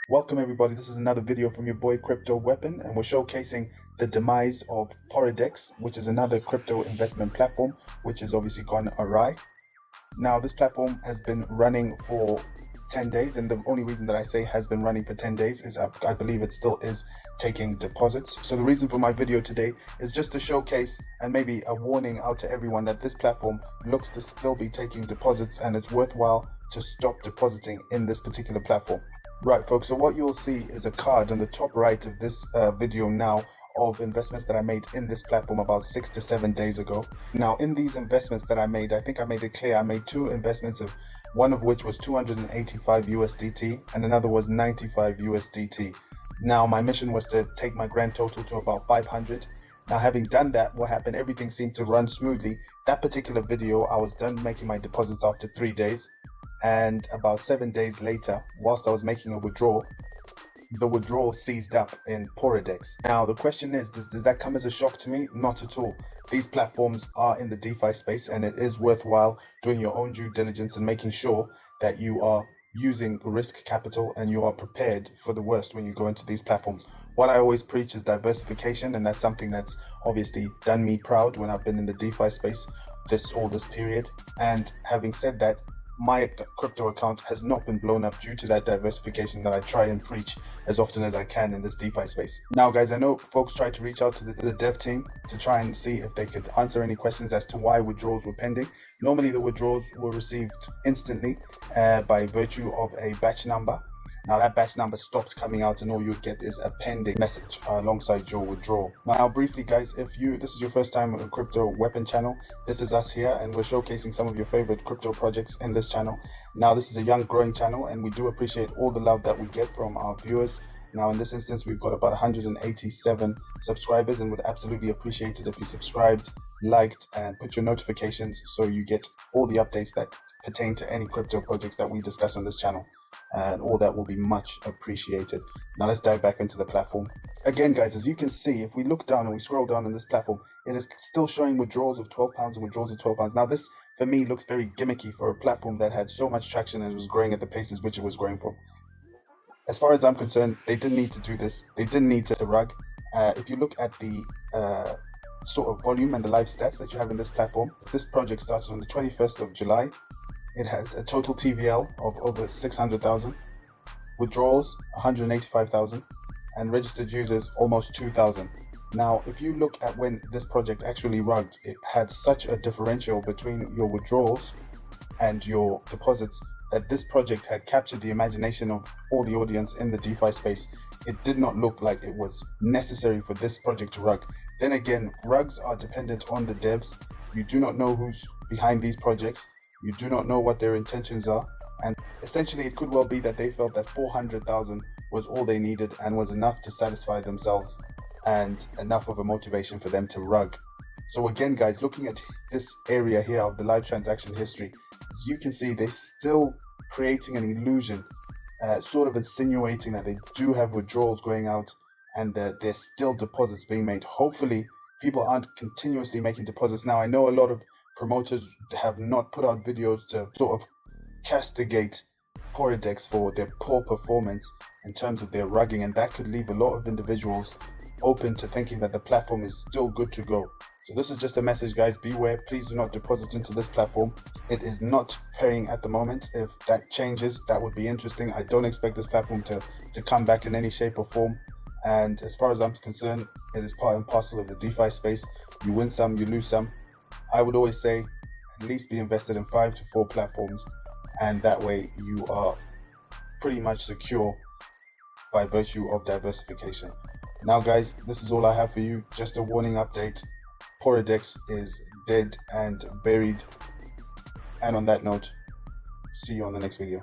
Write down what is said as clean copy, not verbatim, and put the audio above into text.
Welcome everybody, this is another video from your boy Crypto Weapon, and we're showcasing the demise of Poradex, which is another crypto investment platform which has obviously gone awry. Now this platform has been running for 10 days, and the only reason that I say has been running for 10 days is I believe it still is taking deposits. So the reason for my video today is just to showcase and maybe a warning out to everyone that this platform looks to still be taking deposits, and it's worthwhile to stop depositing in this particular platform. Right folks, so what you'll see is a card on the top right of this video now of investments that I made in this platform about 6 to 7 days ago. Now in these investments that I made, I think I made it clear I made two investments, of one of which was 285 USDT and another was 95 USDT. Now my mission was to take my grand total to about 500. Now having done that, what happened, everything seemed to run smoothly. That particular video, I was done making my deposits after 3 days. And about 7 days later, whilst I was making a withdrawal, the withdrawal seized up in Poradex. Now the question is, does that come as a shock to me? Not at all. These platforms are in the DeFi space, and it is worthwhile doing your own due diligence and making sure that you are using risk capital and you are prepared for the worst when you go into these platforms. What I always preach is diversification, and that's something that's obviously done me proud when I've been in the DeFi space all this period. And having said that, my crypto account has not been blown up due to that diversification that I try and preach as often as I can in this DeFi space. Now guys, I know folks tried to reach out to the dev team to try and see if they could answer any questions as to why withdrawals were pending. Normally the withdrawals were received instantly by virtue of a batch number. Now that batch number stops coming out, and all you get is a pending message alongside your withdrawal. Now briefly guys, if this is your first time on the Crypto Weapon channel, this is us here, and we're showcasing some of your favorite crypto projects in this channel. Now this is a young growing channel, and we do appreciate all the love that we get from our viewers. Now in this instance, we've got about 187 subscribers, and would absolutely appreciate it if you subscribed, liked, and put your notifications so you get all the updates that pertain to any crypto projects that we discuss on this channel. And all that will be much appreciated. Now let's dive back into the platform. Again guys, as you can see, if we look down and we scroll down on this platform, it is still showing withdrawals of £12 and withdrawals of £12. Now this for me looks very gimmicky for a platform that had so much traction and was growing at the paces which it was growing from. As far as I'm concerned, they didn't need to do this. They didn't need to RUG. If you look at the sort of volume and the live stats that you have in this platform, this project started on the 21st of July. It has a total TVL of over 600,000, withdrawals 185,000, and registered users almost 2,000. Now, if you look at when this project actually RUG'd, it had such a differential between your withdrawals and your deposits that this project had captured the imagination of all the audience in the DeFi space. It did not look like it was necessary for this project to RUG. Then again, RUGs are dependent on the devs. You do not know who's behind these projects. You do not know what their intentions are, and essentially it could well be that they felt that 400,000 was all they needed and was enough to satisfy themselves and enough of a motivation for them to RUG. So again guys, looking at this area here of the live transaction history, as you can see, they're still creating an illusion, sort of insinuating that they do have withdrawals going out and that there's still deposits being made. Hopefully people aren't continuously making deposits. Now I know a lot of promoters have not put out videos to sort of castigate Poradex for their poor performance in terms of their RUGing, and that could leave a lot of individuals open to thinking that the platform is still good to go. So this is just a message guys, beware, please do not deposit into this platform. It is not paying at the moment. If that changes, that would be interesting. I don't expect this platform to come back in any shape or form, and as far as I'm concerned, it is part and parcel of the DeFi space. You win some, you lose some. I would always say at least be invested in 5 to 4 platforms, and that way you are pretty much secure by virtue of diversification. Now guys, this is all I have for you, just a warning update. Poradex is dead and buried, and on that note, see you on the next video.